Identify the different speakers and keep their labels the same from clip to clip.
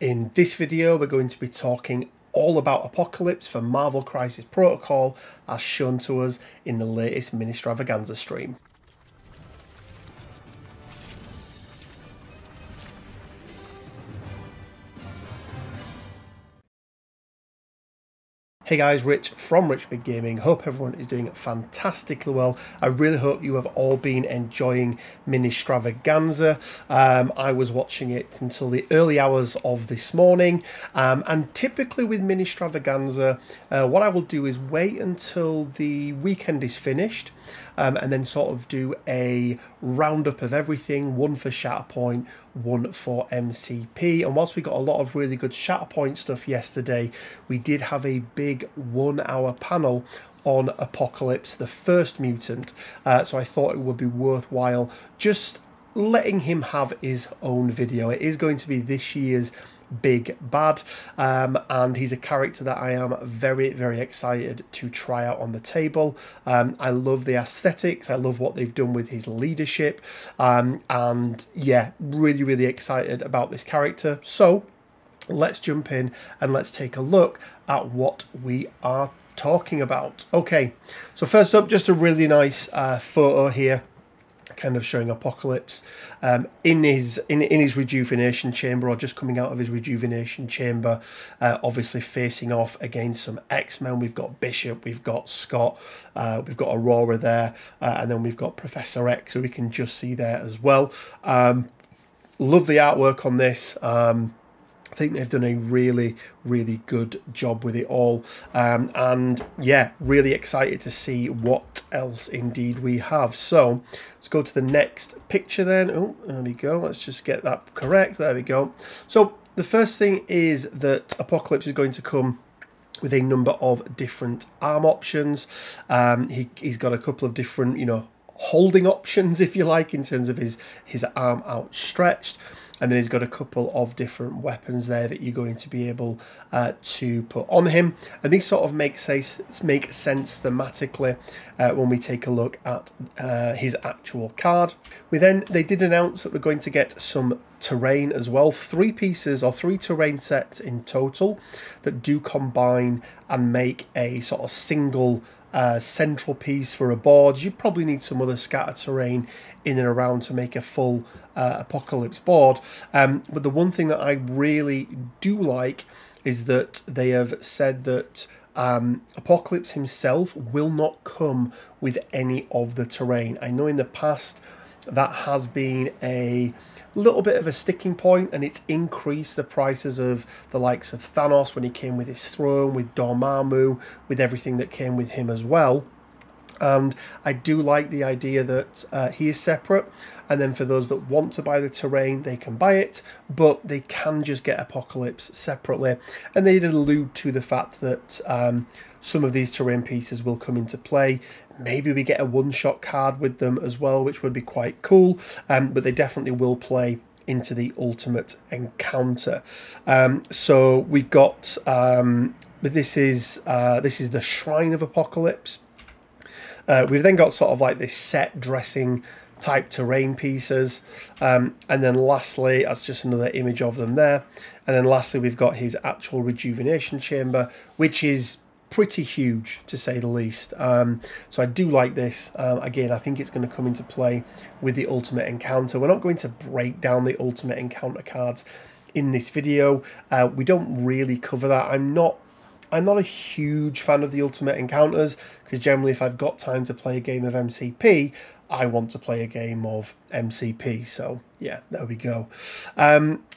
Speaker 1: In this video, we're going to be talking all about Apocalypse for Marvel Crisis Protocol as shown to us in the latest MiniStravaganza stream. Hey guys, Rich from Rich Big Gaming. Hope everyone is doing fantastically well. I really hope you have all been enjoying MiniStravaganza. I was watching it until the early hours of this morning, and typically with MiniStravaganza, what I will do is wait until the weekend is finished, and then sort of do a roundup of everything, one for Shatterpoint, one for MCP. And whilst we got a lot of really good Shatterpoint stuff yesterday, we did have a big 1 hour panel on Apocalypse, the first mutant, so I thought it would be worthwhile just letting him have his own video. It is going to be this year's big bad, and he's a character that I am very excited to try out on the table. I love the aesthetics, I love what they've done with his leadership, and yeah, really excited about this character. So let's jump in and let's take a look at what we are talking about. Okay, so first up, just a really nice photo here, kind of showing Apocalypse in his rejuvenation chamber, or just coming out of his rejuvenation chamber, obviously facing off against some X-Men. We've got Bishop, we've got Scott, we've got Aurora there, and then we've got Professor X, who we can just see there as well. Love the artwork on this. I think they've done a really good job with it all, and yeah, really excited to see what else indeed we have. So let's go to the next picture then. Oh, there we go. Let's just get that correct. There we go. So the first thing is that Apocalypse is going to come with a number of different arm options. He's got a couple of different, holding options, if you like, in terms of his arm outstretched. And then he's got a couple of different weapons there that you're going to be able to put on him. And these sort of make sense thematically when we take a look at his actual card. They did announce that we're going to get some terrain as well. 3 pieces or 3 terrain sets in total that do combine and make a sort of single central piece for a board. You probably need some other scatter terrain in and around to make a full Apocalypse board, but the one thing that I really do like is that they have said that Apocalypse himself will not come with any of the terrain. I know in the past that has been a little bit of a sticking point, and it's increased the prices of the likes of Thanos when he came with his throne, with Dormammu, with everything that came with him as well. And I do like the idea that he is separate, and then for those that want to buy the terrain, they can buy it, but they can just get Apocalypse separately. And they did allude to the fact that some of these terrain pieces will come into play. Maybe we get a one-shot card with them as well, which would be quite cool, but they definitely will play into the ultimate encounter. So we've got this is the Shrine of Apocalypse. We've then got sort of like this set dressing type terrain pieces, and then lastly, that's just another image of them there, and then lastly we've got his actual rejuvenation chamber, which is pretty huge to say the least. So I do like this. Again, I think it's going to come into play with the ultimate encounter. We're not going to break down the ultimate encounter cards in this video. We don't really cover that. I'm not a huge fan of the ultimate encounters, because generally if I've got time to play a game of MCP, I want to play a game of MCP. So yeah, there we go.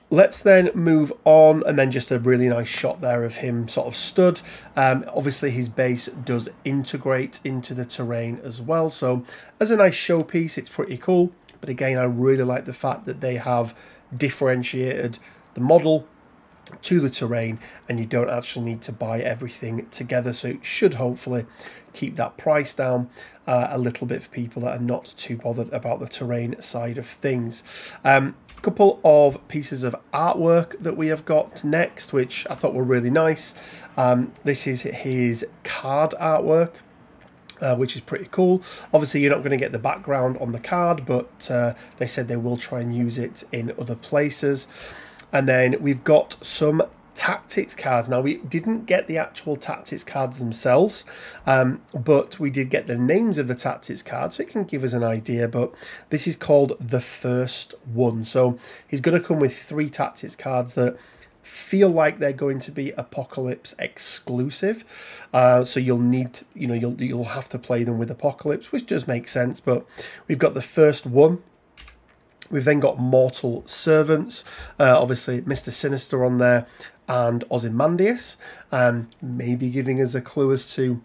Speaker 1: Let's then move on, and then just a really nice shot there of him sort of stood. Obviously his base does integrate into the terrain as well, so as a nice showpiece, it's pretty cool. But again, I really like the fact that they have differentiated the model to the terrain, and you don't actually need to buy everything together, so it should hopefully keep that price down a little bit for people that are not too bothered about the terrain side of things. A couple of pieces of artwork that we have got next, which I thought were really nice. This is his card artwork, which is pretty cool. Obviously you're not going to get the background on the card, but they said they will try and use it in other places. And then we've got some tactics cards. Now, we didn't get the actual tactics cards themselves, but we did get the names of the tactics cards, so it can give us an idea. But this is called the first one. So he's going to come with 3 tactics cards that feel like they're going to be Apocalypse exclusive, so you'll need, you'll have to play them with Apocalypse, which does make sense. But we've got the first one. We've then got Mortal Servants, obviously Mr. Sinister on there, and Ozymandias, maybe giving us a clue as to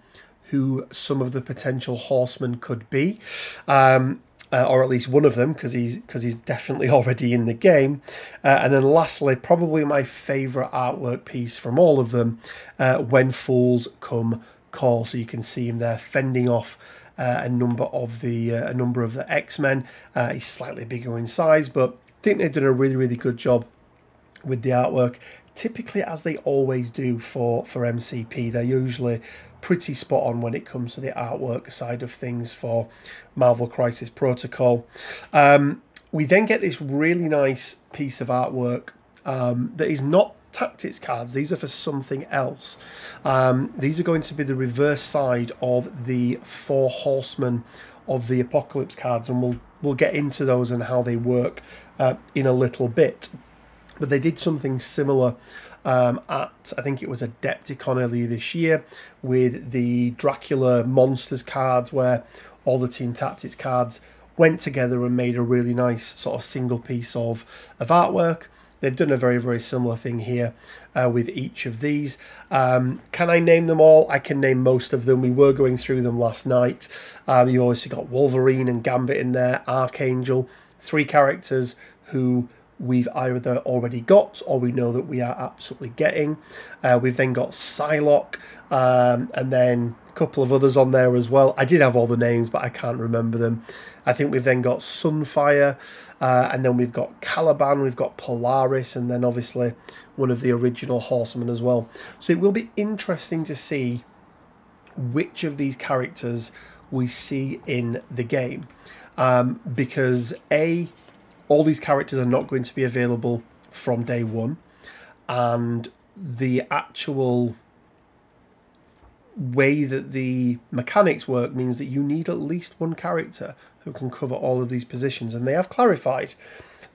Speaker 1: who some of the potential Horsemen could be, or at least one of them, because he's definitely already in the game. And then lastly, probably my favourite artwork piece from all of them, When Fools Come Call. So you can see him there fending off a number of the X-Men. He's slightly bigger in size, but I think they've done a really, really good job with the artwork. Typically, as they always do for MCP, they're usually pretty spot on when it comes to the artwork side of things for Marvel Crisis Protocol. We then get this really nice piece of artwork that is not tactics cards. These are for something else. These are going to be the reverse side of the 4 Horsemen of the Apocalypse cards, and we'll get into those and how they work in a little bit. But they did something similar at, I think it was Adepticon earlier this year, with the Dracula Monsters cards, where all the Team Tactics cards went together and made a really nice sort of single piece of artwork. They've done a very, very similar thing here with each of these. Can I name them all? I can name most of them. We were going through them last night. You've obviously got Wolverine and Gambit in there, Archangel, 3 characters who we've either already got or we know that we are absolutely getting. We've then got Psylocke, and then a couple of others on there as well. I did have all the names, but I can't remember them. I think we've then got Sunfire, and then we've got Caliban, we've got Polaris, and then obviously one of the original Horsemen as well. So it will be interesting to see which of these characters we see in the game, because all these characters are not going to be available from day one, and the actual way that the mechanics work means that you need at least one character who can cover all of these positions, and they have clarified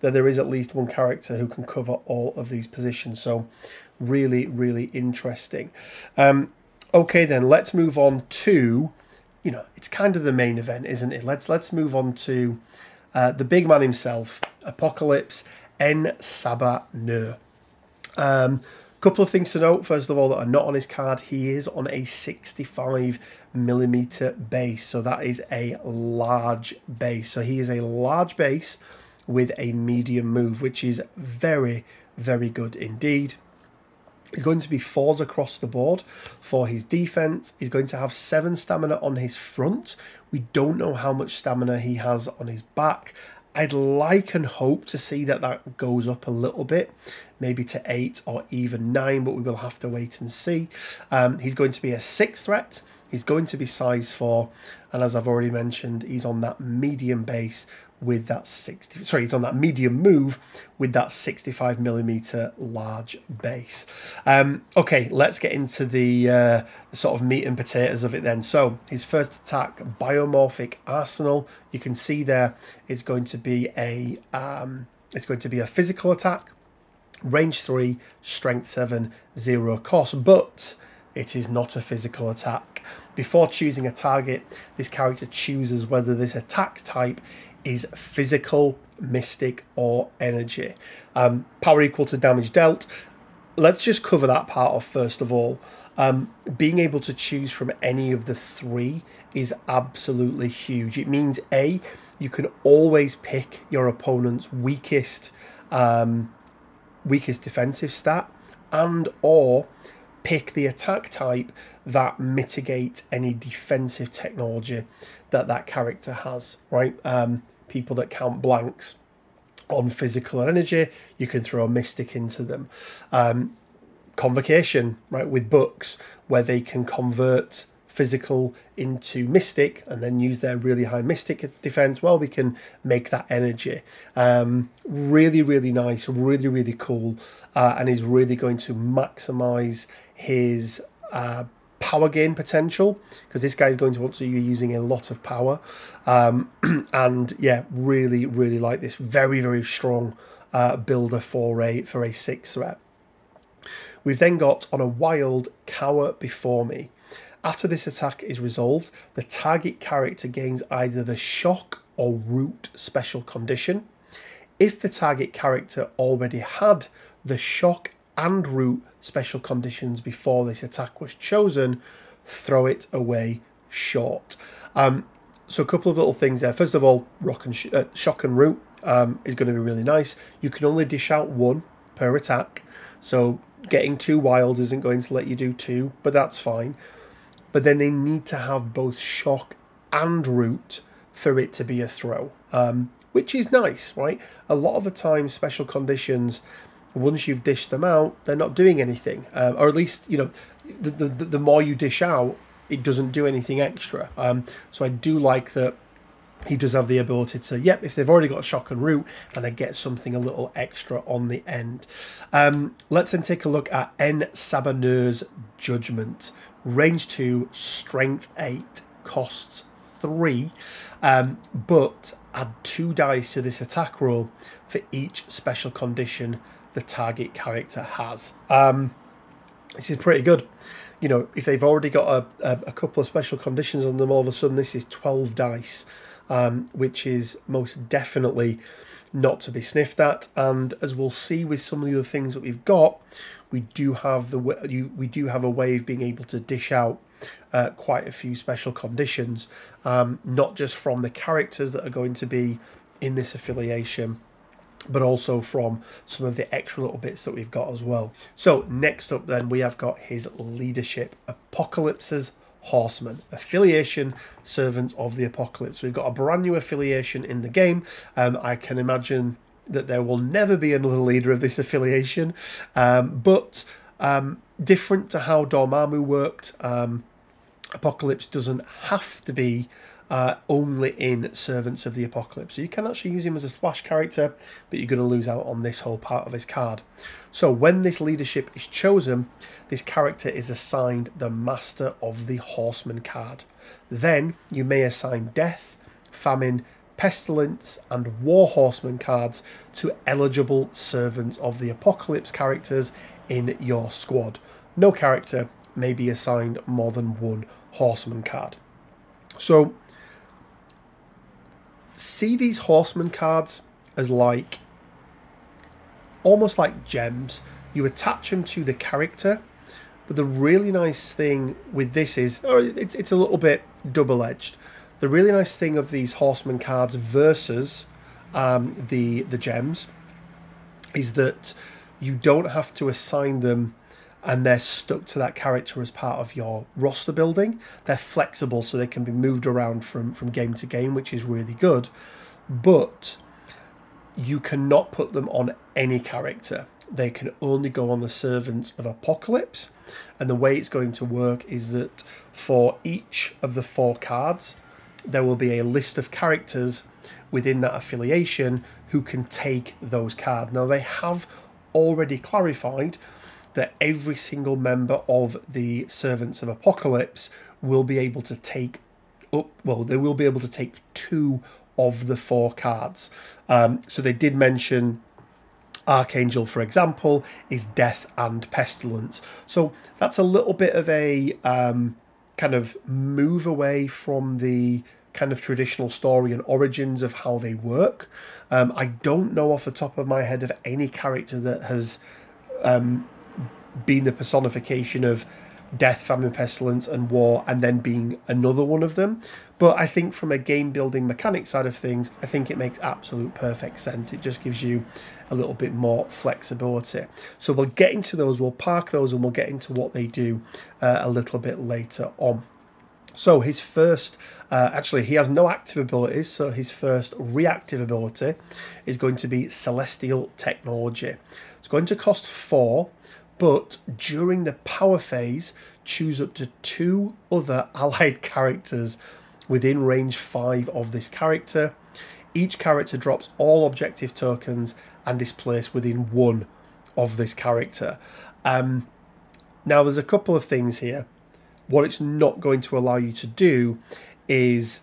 Speaker 1: that there is at least one character who can cover all of these positions. So really, really interesting. Okay, then let's move on to, it's kind of the main event, isn't it? Let's move on to the big man himself, Apocalypse N. Sabah Nur. Couple of things to note. First of all, that are not on his card. He is on a 65mm base, so that is a large base. So he is a large base with a medium move, which is very, very good indeed. He's going to be 4s across the board for his defense. He's going to have 7 stamina on his front. We don't know how much stamina he has on his back. I'd like and hope to see that goes up a little bit, maybe to 8 or even 9, but we will have to wait and see. He's going to be a 6 threat. He's going to be size 4, and as I've already mentioned, he's on that medium base with that he's on that medium move with that 65mm large base. Okay, let's get into the sort of meat and potatoes of it then. So his first attack, Biomorphic Arsenal. You can see there it's going to be a physical attack, range 3, strength 7, 0 cost, but it is not a physical attack. Before choosing a target, this character chooses whether this attack type is physical, mystic, or energy. Power equal to damage dealt. Let's just cover that part off first of all. Being able to choose from any of the 3 is absolutely huge. It means A, you can always pick your opponent's weakest defensive stat, and or pick the attack type that mitigates any defensive technology that character has, right? People that count blanks on physical and energy, you can throw a mystic into them. Convocation, right, with books, where they can convert physical into mystic and then use their really high mystic defense, well, we can make that energy. Really, really nice, really, really cool, and is really going to maximize his power gain potential, because this guy is going to want to be using a lot of power. And yeah, really, really like this. Very, very strong builder for a 6 threat. We've then got on a wild, Cower Before Me. After this attack is resolved, the target character gains either the shock or root special condition. If the target character already had the shock and root special conditions before this attack was chosen, throw it away short. So a couple of little things there. First of all, shock and root is going to be really nice. You can only dish out 1 per attack, so getting 2 wild isn't going to let you do 2, but that's fine. But then they need to have both shock and root for it to be a throw, which is nice, right? A lot of the time, special conditions, once you've dished them out, they're not doing anything, or at least, you know, the more you dish out, it doesn't do anything extra. So I do like that he does have the ability to, yep, if they've already got shock and root, then I get something a little extra on the end. Let's then take a look at Sabah Nur's Judgment. Range 2, strength 8, costs 3, but add 2 dice to this attack roll for each special condition the target character has. This is pretty good. You know, if they've already got a couple of special conditions on them, all of a sudden this is 12 dice. Which is most definitely not to be sniffed at. And as we'll see with some of the other things that we've got, we do have a way of being able to dish out quite a few special conditions, not just from the characters that are going to be in this affiliation, but also from some of the extra little bits that we've got as well. So next up then, we have got his leadership, Apocalypse's Horsemen, affiliation, servants of the apocalypse. We've got a brand new affiliation in the game. I can imagine that there will never be another leader of this affiliation, but different to how Dormammu worked, Apocalypse doesn't have to be only in Servants of the Apocalypse. So you can actually use him as a splash character, but you're going to lose out on this whole part of his card. So when this leadership is chosen, this character is assigned the Master of the Horseman card. Then you may assign Death, Famine, Pestilence and War Horseman cards to eligible Servants of the Apocalypse characters in your squad. No character may be assigned more than 1 Horseman card. So see these Horseman cards as like almost like gems. You attach them to the character, but the really nice thing with this is, it's a little bit double-edged. The really nice thing of these Horseman cards versus the gems is that you don't have to assign them and they're stuck to that character as part of your roster building. They're flexible, so they can be moved around from game to game, which is really good. But you cannot put them on any character. They can only go on the Servants of Apocalypse. And the way it's going to work is that for each of the 4 cards, there will be a list of characters within that affiliation who can take those cards. Now, they have already clarified that every single member of the Servants of Apocalypse will be able to take up, well, they will be able to take 2 of the 4 cards. So they did mention Archangel, for example, is Death and Pestilence. So that's a little bit of a kind of move away from the kind of traditional story and origins of how they work. I don't know off the top of my head of any character that has been the personification of Death, Famine, Pestilence and War, and then being another one of them. But I think from a game building mechanic side of things, I think it makes absolute perfect sense. It just gives you a little bit more flexibility. So we'll get into those, we'll park those, and we'll get into what they do a little bit later on. So his first, actually he has no active abilities, so his first reactive ability is going to be Celestial Technology. It's going to cost 4, but during the power phase, choose up to 2 other allied characters within range 5 of this character. Each character drops all objective tokens and is placed within 1 of this character. Now, there's a couple of things here. What it's not going to allow you to do is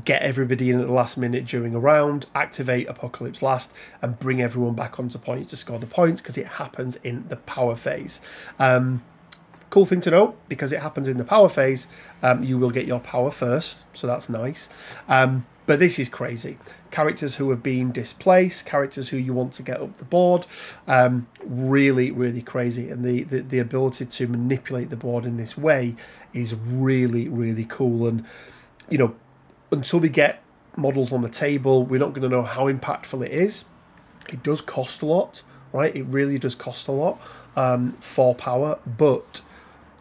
Speaker 1: get everybody in at the last minute during a round, activate Apocalypse Last, and bring everyone back onto points to score the points, because it happens in the power phase. Cool thing to note, because it happens in the power phase, you will get your power first, so that's nice. But this is crazy. Characters who have been displaced, characters who you want to get up the board, really, really crazy. And the ability to manipulate the board in this way is really, really cool. And, you know, until we get models on the table, we're not going to know how impactful it is. It does cost a lot, right? It really does cost a lot for power, but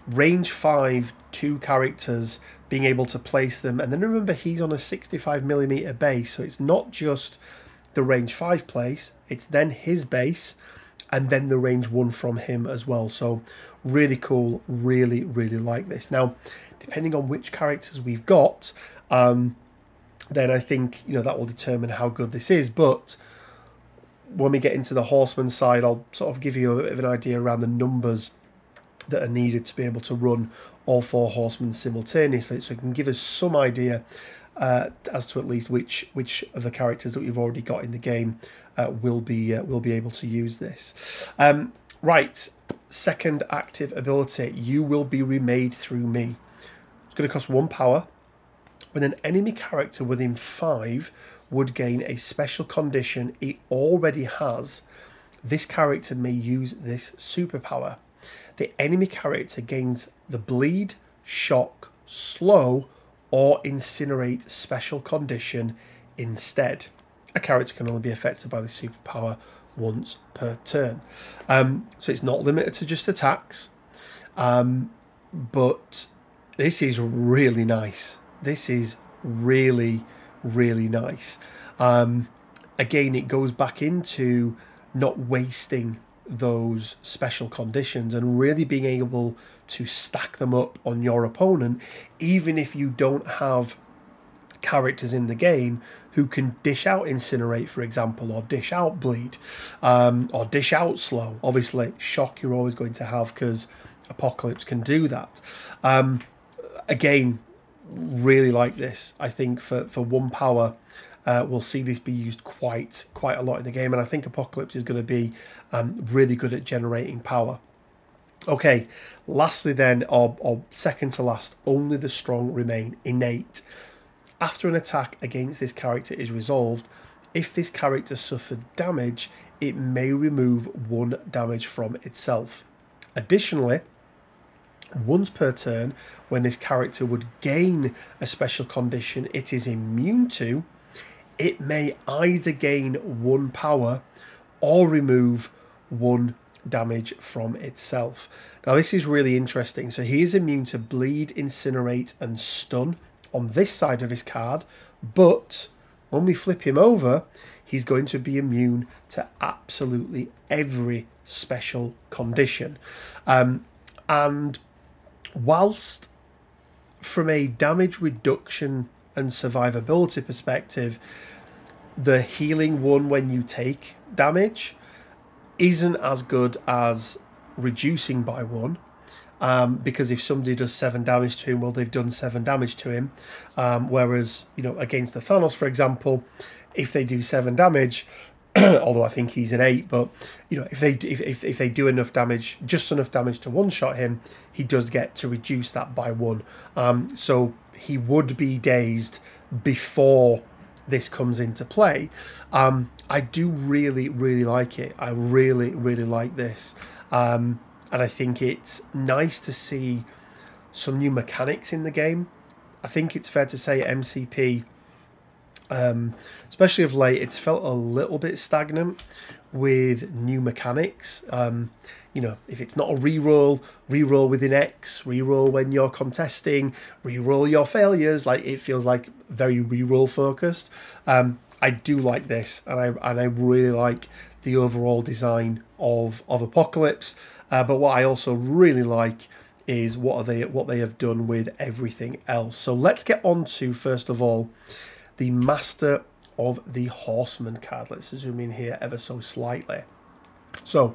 Speaker 1: range 5, 2 characters, being able to place them, and then remember he's on a 65mm base, so it's not just the range 5 place, it's then his base and then the range 1 from him as well. So really cool, really, really like this. Now, depending on which characters we've got, then I think, you know, that will determine how good this is. But when we get into the Horseman side, I'll sort of give you a bit of an idea around the numbers that are needed to be able to run all 4 Horsemen simultaneously, so it can give us some idea as to at least which of the characters that we've already got in the game will be able to use this. Right, second active ability, you will be remade through me. It's going to cost 1 power. When an enemy character within 5 would gain a special condition it already has, this character may use this superpower. The enemy character gains the bleed, shock, slow, or incinerate special condition instead. A character can only be affected by the superpower once per turn. So it's not limited to just attacks, but this is really nice. This is really, really nice. Again, it goes back into not wasting those special conditions and really being able to stack them up on your opponent, even if you don't have characters in the game who can dish out incinerate, for example, or dish out bleed, or dish out slow. Obviously shock you're always going to have, because Apocalypse can do that. Again, really like this. I think for 1 power, we'll see this be used quite a lot in the game, and I think Apocalypse is going to be really good at generating power. Okay, lastly then, or second to last, only the strong remain. Innate. After an attack against this character is resolved, if this character suffered damage, it may remove 1 damage from itself. Additionally, once per turn, when this character would gain a special condition it is immune to, it may either gain 1 power or remove 1 damage from itself. Now this is really interesting. So he is immune to bleed, incinerate and stun on this side of his card, but when we flip him over, he's going to be immune to absolutely every special condition. And whilst from a damage reduction and survivability perspective, the healing 1 when you take damage isn't as good as reducing by 1, because if somebody does 7 damage to him, well, they've done 7 damage to him, whereas, you know, against the Thanos, for example, if they do 7 damage, although I think he's an 8, but, you know, if they do enough damage, just enough damage to one-shot him, he does get to reduce that by 1. So he would be dazed before this comes into play. I do really, really like it. I really, really like this. And I think it's nice to see some new mechanics in the game. I think it's fair to say MCP, especially of late, it's felt a little bit stagnant with new mechanics. You know, if it's not a reroll, reroll within X, reroll when you're contesting, reroll your failures. Like, it feels like very reroll focused. I do like this, and I really like the overall design of Apocalypse. But what I also really like is what they have done with everything else. So let's get on to, first of all, the Master of the Horsemen card. Let's zoom in here ever so slightly. So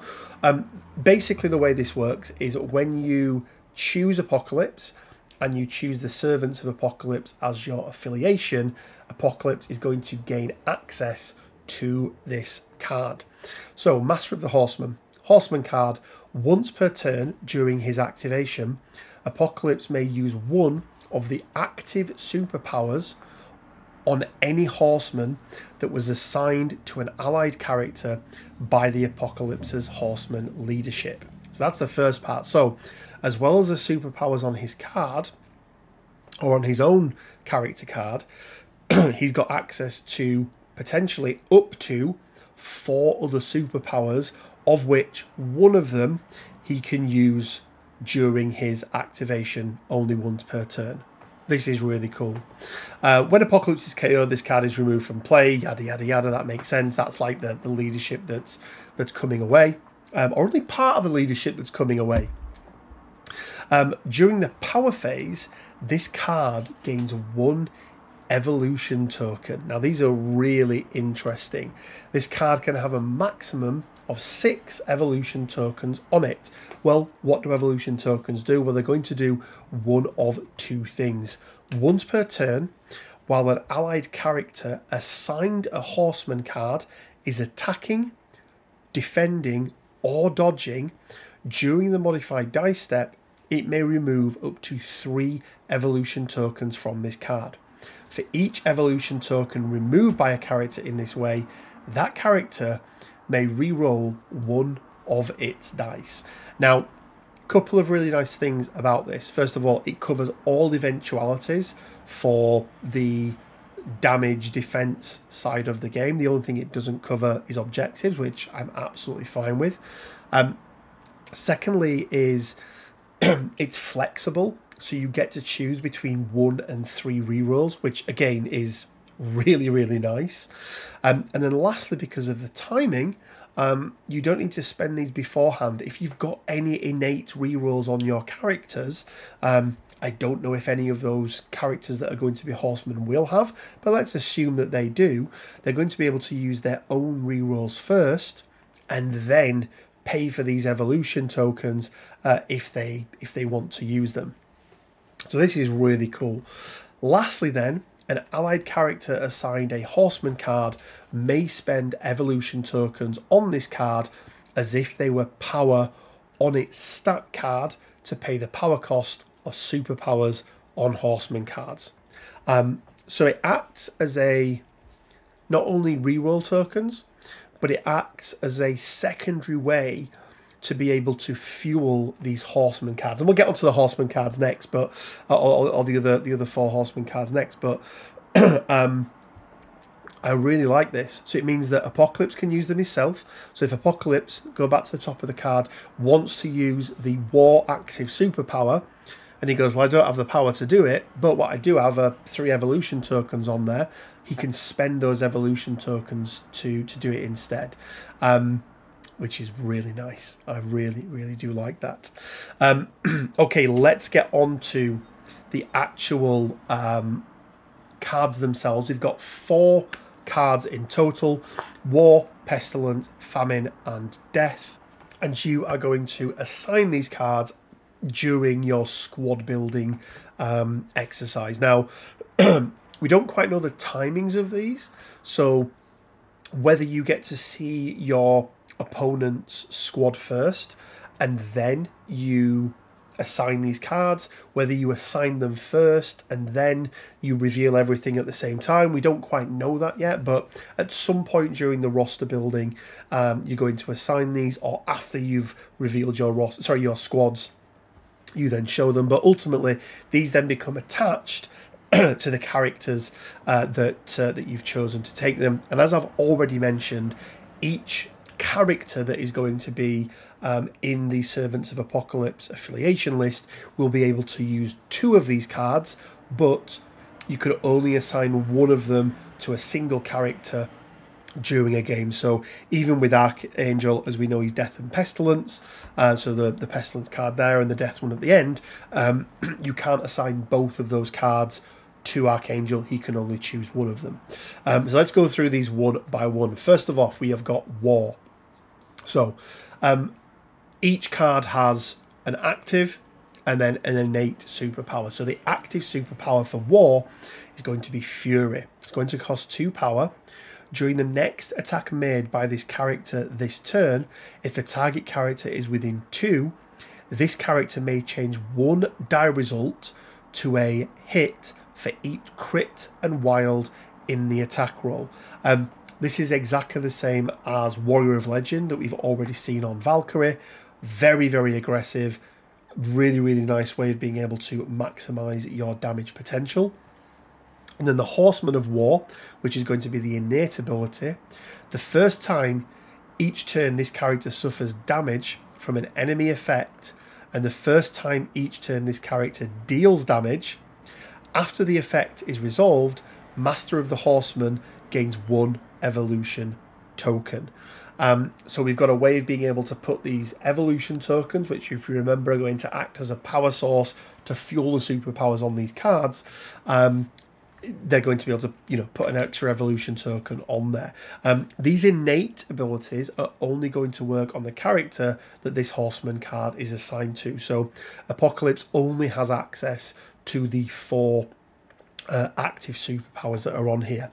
Speaker 1: basically the way this works is when you choose Apocalypse and you choose the Servants of Apocalypse as your affiliation, Apocalypse is going to gain access to this card. So Master of the Horseman card, once per turn during his activation, Apocalypse may use one of the active superpowers on any horseman that was assigned to an allied character by the Apocalypse's horseman leadership. So that's the first part. So as well as the superpowers on his card, or on his own character card, he's got access to potentially up to 4 other superpowers, of which one of them he can use during his activation only once per turn. This is really cool. When Apocalypse is KO'd, this card is removed from play, yada yada yada. That makes sense. That's like the leadership that's coming away, or only part of the leadership that's coming away. During the power phase, this card gains 1 evolution token. Now these are really interesting. This card can have a maximum of 6 evolution tokens on it. Well, what do evolution tokens do? Well, they're going to do one of 2 things. Once per turn, while an allied character assigned a horseman card is attacking, defending, or dodging during the modified dice step, it may remove up to 3 evolution tokens from this card. For each evolution token removed by a character in this way, that character may re-roll 1 of its dice. Now, a couple of really nice things about this. First of all, it covers all eventualities for the damage defense side of the game. The only thing it doesn't cover is objectives, which I'm absolutely fine with. Secondly is it's flexible, so you get to choose between 1 and 3 rerolls, which again is really, really nice. And then lastly, because of the timing, you don't need to spend these beforehand. If you've got any innate rerolls on your characters, I don't know if any of those characters that are going to be horsemen will have, but let's assume that they do. They're going to be able to use their own rerolls first and then pay for these evolution tokens if they want to use them. So this is really cool. Lastly then, an allied character assigned a horseman card may spend evolution tokens on this card as if they were power on its stat card to pay the power cost of superpowers on horseman cards. So it acts as a not only reroll tokens, but it acts as a secondary way to be able to fuel these horseman cards. And we'll get onto the horseman cards next, but or the other 4 horseman cards next. But I really like this. So it means that Apocalypse can use them himself. So if Apocalypse, go back to the top of the card, wants to use the war active superpower, and he goes, well, I don't have the power to do it, but what I do have are 3 evolution tokens on there. He can spend those evolution tokens to do it instead, which is really nice. I really, really do like that. Okay, let's get on to the actual cards themselves. We've got 4 cards in total: War, Pestilence, Famine, and Death. And you are going to assign these cards during your squad building exercise. Now, we don't quite know the timings of these, so whether you get to see your opponent's squad first and then you assign these cards, whether you assign them first and then you reveal everything at the same time, we don't quite know that yet. But at some point during the roster building, you're going to assign these, or after you've revealed your your squads, you then show them. But ultimately, these then become attached to the characters that you've chosen to take them. And as I've already mentioned, each character that is going to be in the Servants of Apocalypse affiliation list will be able to use 2 of these cards, but you could only assign one of them to a single character during a game. So even with Archangel, as we know, he's Death and Pestilence, so the Pestilence card there and the Death one at the end, you can't assign both of those cards to Archangel. He can only choose one of them. So let's go through these one by one. First of all, we have got War. So each card has an active and then an innate superpower. So the active superpower for War is going to be Fury. It's going to cost 2 power. During the next attack made by this character this turn, if the target character is within 2, this character may change one die result to a hit for each crit and wild in the attack roll. This is exactly the same as Warrior of Legend that we've already seen on Valkyrie. Very, very aggressive. Really, really nice way of being able to maximize your damage potential. And then the Horsemen of War, which is going to be the innate ability. The first time each turn this character suffers damage from an enemy effect, and the first time each turn this character deals damage, after the effect is resolved, Master of the Horsemen gains 1 evolution token. So we've got a way of being able to put these evolution tokens, which if you remember are going to act as a power source to fuel the superpowers on these cards. They're going to be able to, you know, put an extra evolution token on there. These innate abilities are only going to work on the character that this Horseman card is assigned to. So Apocalypse only has access to the 4 active superpowers that are on here.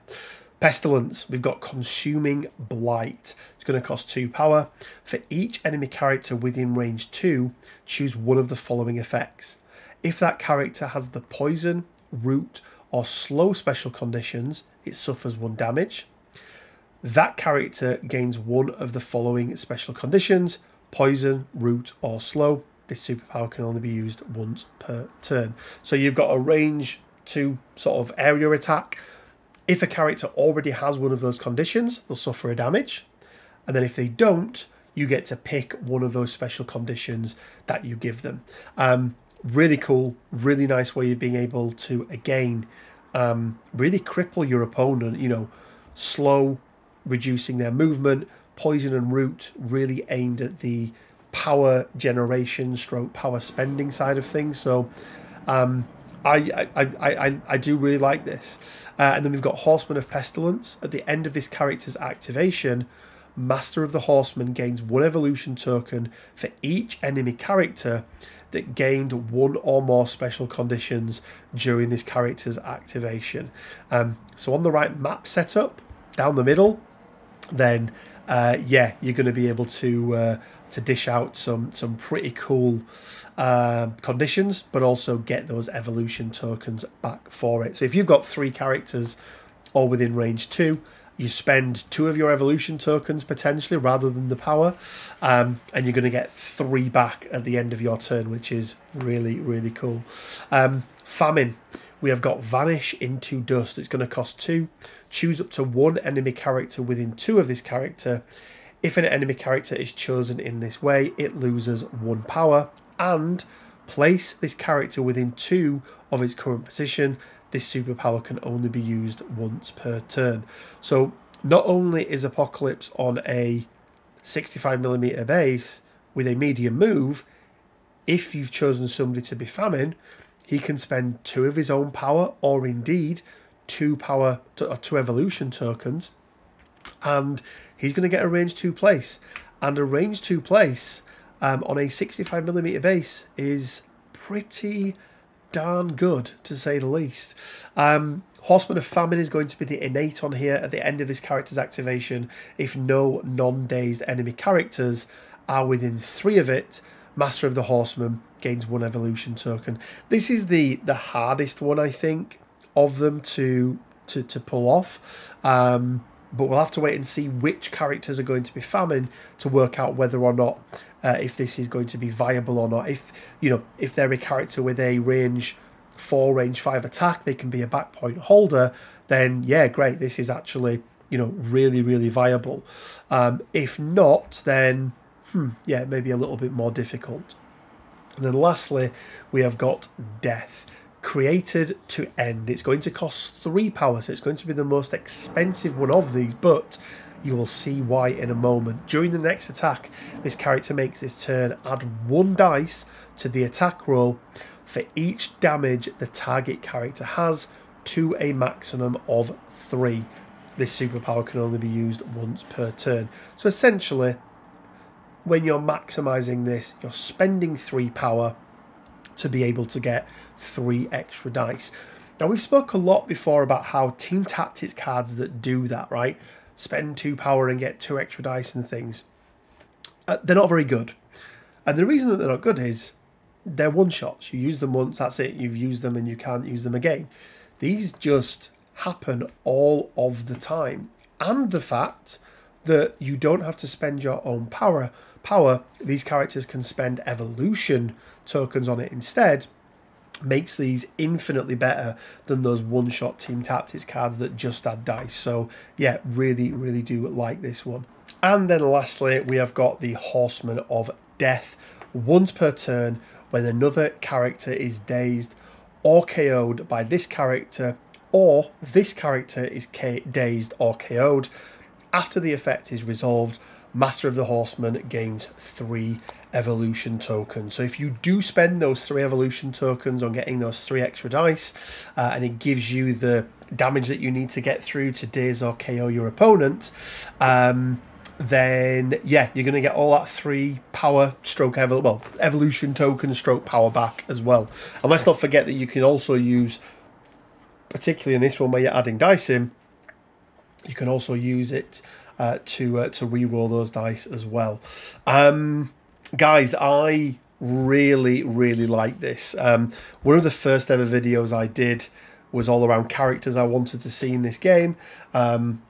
Speaker 1: Pestilence, we've got Consuming Blight. It's going to cost 2 power. For each enemy character within range 2, choose one of the following effects. If that character has the poison, root, or slow special conditions, it suffers 1 damage. That character gains one of the following special conditions: poison, root, or slow. This superpower can only be used once per turn. So you've got a range 2 sort of area attack. If a character already has one of those conditions, they'll suffer a damage. And then if they don't, you get to pick one of those special conditions that you give them. Really cool, really nice way of being able to, again, really cripple your opponent. You know, slow, reducing their movement, poison and root, really aimed at the power generation stroke power spending side of things. So I do really like this. And then we've got Horseman of Pestilence. At the end of this character's activation, Master of the Horseman gains 1 evolution token for each enemy character that gained 1 or more special conditions during this character's activation. So on the right map setup, down the middle, then yeah, you're going to be able to dish out some pretty cool conditions, but also get those evolution tokens back for it. So if you've got 3 characters all within range 2, you spend 2 of your evolution tokens potentially rather than the power, and you're going to get 3 back at the end of your turn, which is really, really cool. Famine, we have got Vanish into Dust. It's going to cost 2. Choose up to 1 enemy character within 2 of this character. If an enemy character is chosen in this way, it loses 1 power, and place this character within 2 of its current position. This superpower can only be used once per turn. So not only is Apocalypse on a 65mm base with a medium move, if you've chosen somebody to be Famine, he can spend 2 of his own power, or indeed 2 evolution tokens, and he's going to get a range 2 place. And a range 2 place on a 65mm base is pretty darn good, to say the least. Horseman of Famine is going to be the innate on here. At the end of this character's activation, if no non-dazed enemy characters are within 3 of it, Master of the Horseman gains 1 evolution token. This is the hardest one, I think, of them to pull off. But we'll have to wait and see which characters are going to be Famine to work out whether or not if this is going to be viable or not. If, you know, if they're a character with a range 4, range 5 attack, they can be a back point holder, then yeah, great, this is actually, you know, really, really viable. If not, then yeah, maybe a little bit more difficult. And then lastly, we have got Death. Created to End. It's going to cost 3 power, so it's going to be the most expensive one of these, but You will see why in a moment. During the next attack, this character makes his turn. Add 1 dice to the attack roll for each damage the target character has to a maximum of 3. This superpower can only be used once per turn. So essentially, when you're maximizing this, you're spending 3 power to be able to get 3 extra dice. Now, we've spoke a lot before about how team tactics cards that do that, right? Spend 2 power and get 2 extra dice and things. They're not very good. And the reason that they're not good is they're one-shots. You use them once, that's it. You've used them and you can't use them again. These just happen all of the time. And the fact that you don't have to spend your own power, these characters can spend evolution tokens on it instead, makes these infinitely better than those one-shot team tactics cards that just add dice. So yeah, really, really do like this one. And then lastly, we have got the Horsemen of Death. Once per turn, when another character is dazed or KO'd by this character, or this character is dazed or KO'd, after the effect is resolved, Master of the Horseman gains 3 evolution tokens. So if you do spend those 3 evolution tokens on getting those 3 extra dice, and it gives you the damage that you need to get through to daze or KO your opponent, then yeah, you're going to get all that 3 power stroke evolution token stroke power back as well. And let's not forget that you can also use, particularly in this one where you're adding dice in, you can also use it to re-roll those dice as well. Guys, I really, really like this. One of the first ever videos I did was all around characters I wanted to see in this game.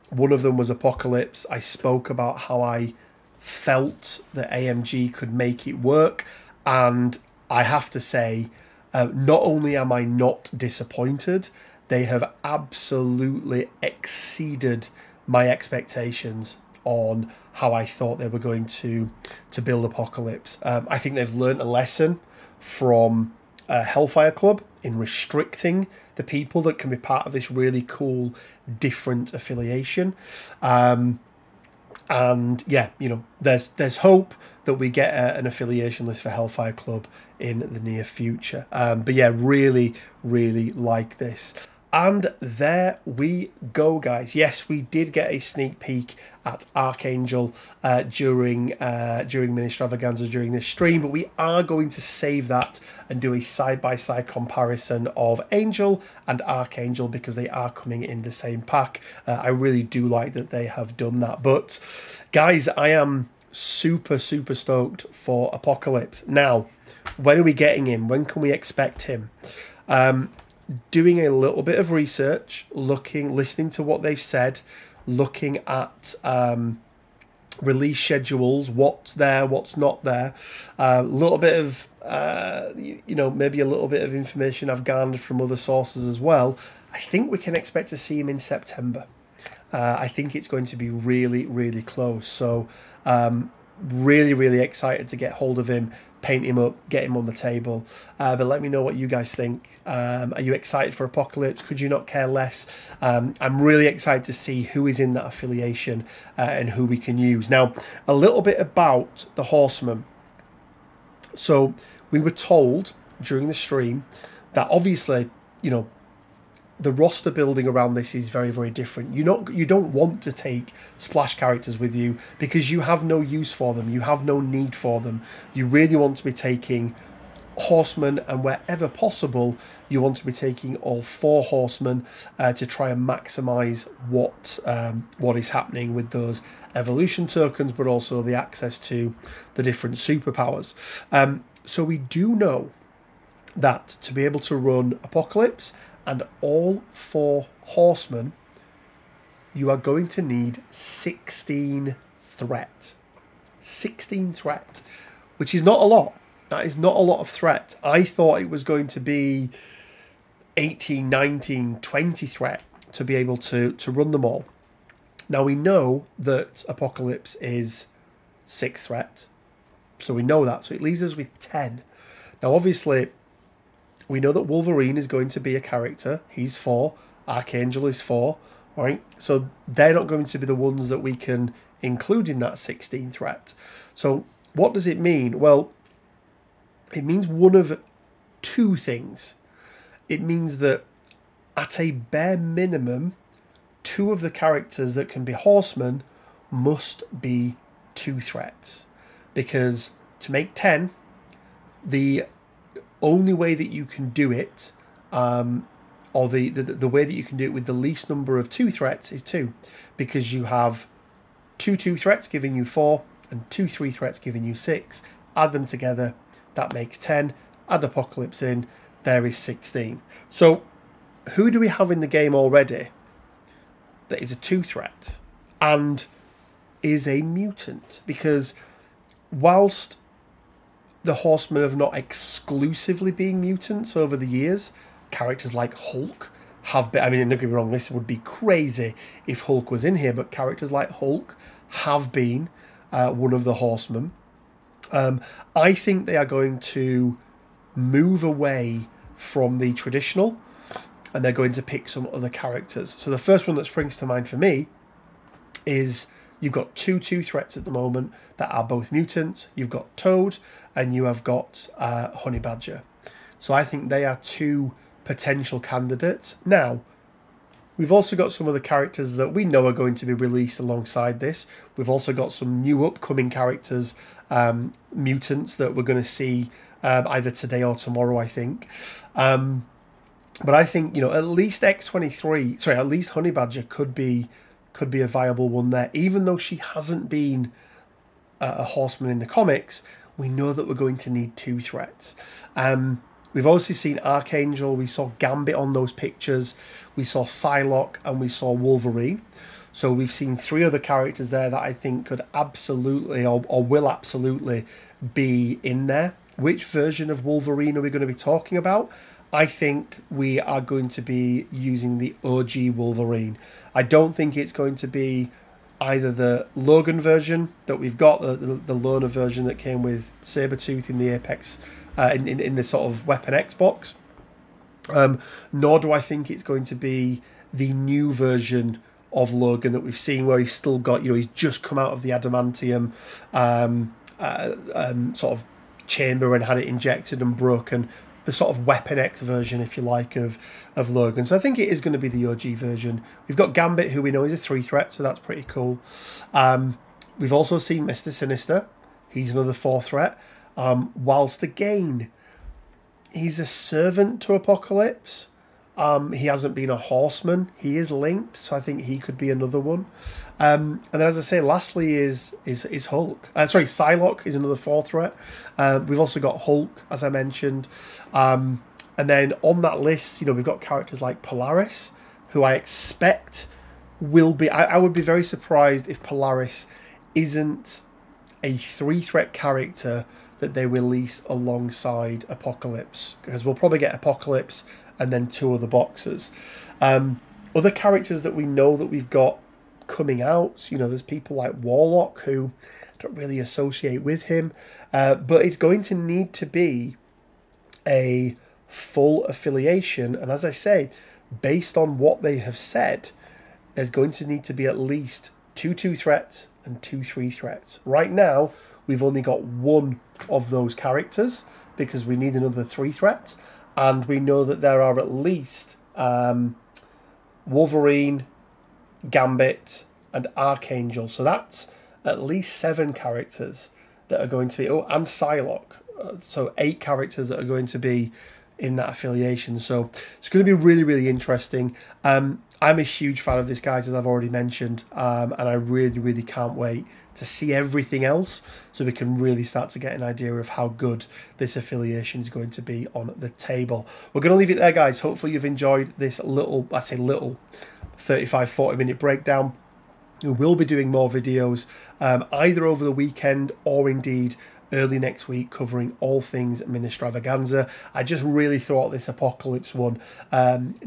Speaker 1: One of them was Apocalypse. I spoke about how I felt that AMG could make it work, and I have to say, not only am I not disappointed, they have absolutely exceeded my expectations on how I thought they were going to build Apocalypse. I think they've learned a lesson from Hellfire Club in restricting the people that can be part of this really cool, different affiliation. And yeah, you know, there's hope that we get an affiliation list for Hellfire Club in the near future. But yeah, really, really like this. And there we go, guys. Yes, we did get a sneak peek at Archangel during MiniStravaganza during this stream, but we are going to save that and do a side-by-side comparison of Angel and Archangel because they are coming in the same pack. I really do like that they have done that. But guys, I am super, super stoked for Apocalypse. Now, when are we getting him? When can we expect him? Doing a little bit of research, listening to what they've said, looking at release schedules, what's there, what's not there, a little bit of, you know, maybe a little bit of information I've garnered from other sources as well. I think we can expect to see him in September. I think it's going to be really, really close. So really, really excited to get hold of him, paint him up, get him on the table. But let me know what you guys think. Are you excited for Apocalypse? Could you not care less? I'm really excited to see who is in that affiliation and who we can use. Now, a little bit about the Horsemen. So we were told during the stream that obviously, you know, the roster building around this is very, very different. You don't want to take splash characters with you because you have no use for them. You have no need for them. You really want to be taking Horsemen, and wherever possible, you want to be taking all 4 Horsemen to try and maximize what is happening with those evolution tokens, but also the access to the different superpowers. So we do know that to be able to run Apocalypse and all 4 Horsemen, you are going to need 16 threat. 16 threat, which is not a lot. That is not a lot of threat. I thought it was going to be 18, 19, 20 threat to be able to run them all. Now we know that Apocalypse is 6 threat. So we know that. So it leaves us with 10. Now obviously, we know that Wolverine is going to be a character. He's 4. Archangel is 4. All right, so they're not going to be the ones that we can include in that 16 threat. So what does it mean? Well, it means one of two things. It means that at a bare minimum, 2 of the characters that can be horsemen must be 2 threats. Because to make 10, the only way that you can do it, or the way that you can do it with the least number of 2 threats is 2. Because you have 2 2 threats giving you 4 and 2 3 threats giving you 6. Add them together, that makes 10. Add Apocalypse in, there is 16. So who do we have in the game already that is a 2 threat and is a mutant? Because whilst the Horsemen have not exclusively been mutants over the years, characters like Hulk have been, I mean, don't get me wrong, this would be crazy if Hulk was in here, but characters like Hulk have been one of the Horsemen. I think they are going to move away from the traditional, and they're going to pick some other characters. So the first one that springs to mind for me is you've got 2 2 threats at the moment that are both mutants. You've got Toad and you have got Honey Badger. So I think they are 2 potential candidates. Now, we've also got some other characters that we know are going to be released alongside this. We've also got some new upcoming characters, mutants, that we're going to see either today or tomorrow, I think. But I think, you know, at least X-23, sorry, at least Honey Badger could be a viable one there. Even though she hasn't been a Horseman in the comics, we know that we're going to need 2 threats. We've obviously seen Archangel, we saw Gambit on those pictures, we saw Psylocke, and we saw Wolverine. So we've seen 3 other characters there that I think could absolutely, or will absolutely, be in there. Which version of Wolverine are we going to be talking about? I think we are going to be using the OG Wolverine. I don't think it's going to be either the Logan version that we've got, the loner version that came with Sabretooth in the Apex, in the sort of Weapon X box. Nor do I think it's going to be the new version of Logan that we've seen, where he's still got, you know, he's just come out of the adamantium sort of chamber and had it injected and broken. The sort of Weapon X version, if you like, of Logan. So I think it is going to be the OG version. We've got Gambit, who we know is a 3 threat, so that's pretty cool. We've also seen Mr. Sinister. He's another 4 threat. Whilst again, he's a servant to Apocalypse. He hasn't been a Horseman. He is linked, so I think he could be another one. And then, as I say, lastly is Hulk. Sorry, Psylocke is another 4 threat. We've also got Hulk, as I mentioned. And then on that list, you know, we've got characters like Polaris, who I expect will be... I would be very surprised if Polaris isn't a 3 threat character that they release alongside Apocalypse, because we'll probably get Apocalypse and then 2 other boxes. Other characters that we know that we've got coming out, you know, there's people like Warlock, who I don't really associate with him, but it's going to need to be a full affiliation, and as I say, based on what they have said, there's going to need to be at least 2 2 threats and 2 3 threats. Right now, we've only got 1 of those characters, because we need another 3 threats, and we know that there are at least Wolverine, Gambit, and Archangel. So that's at least 7 characters that are going to be... Oh, and Psylocke. So 8 characters that are going to be in that affiliation. So it's going to be really, really interesting. I'm a huge fan of this, guys, as I've already mentioned. And I really, really can't wait to see everything else, so we can really start to get an idea of how good this affiliation is going to be on the table. We're going to leave it there, guys. Hopefully you've enjoyed this little, I say little, 35-40 minute breakdown. We will be doing more videos either over the weekend or indeed early next week covering all things MiniStravaganza. I just really thought this Apocalypse one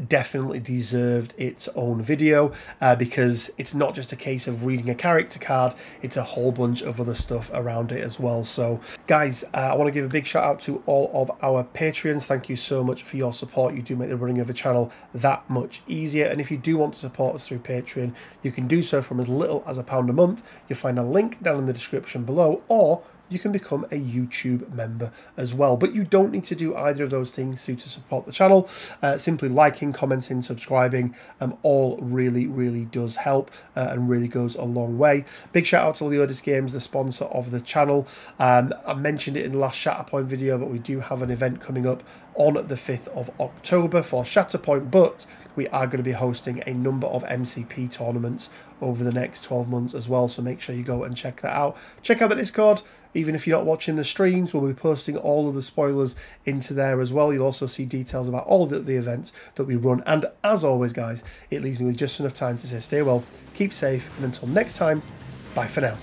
Speaker 1: definitely deserved its own video because it's not just a case of reading a character card, it's a whole bunch of other stuff around it as well. So guys, I want to give a big shout out to all of our Patreons. Thank you so much for your support. You do make the running of the channel that much easier, and if you do want to support us through Patreon, you can do so from as little as £1 a month. You'll find a link down in the description below, or you can become a YouTube member as well. But you don't need to do either of those things to support the channel. Simply liking, commenting, subscribing, all really does help and really goes a long way. Big shout out to Leodis Games, the sponsor of the channel. I mentioned it in the last Shatterpoint video, but we do have an event coming up on the 5th of October for Shatterpoint, but we are going to be hosting a number of MCP tournaments over the next 12 months as well, so make sure you go and check that out. Check out the Discord. Even if you're not watching the streams, we'll be posting all of the spoilers into there as well. You'll also see details about all of the events that we run. And as always, guys, it leaves me with just enough time to say stay well, keep safe, and until next time, bye for now.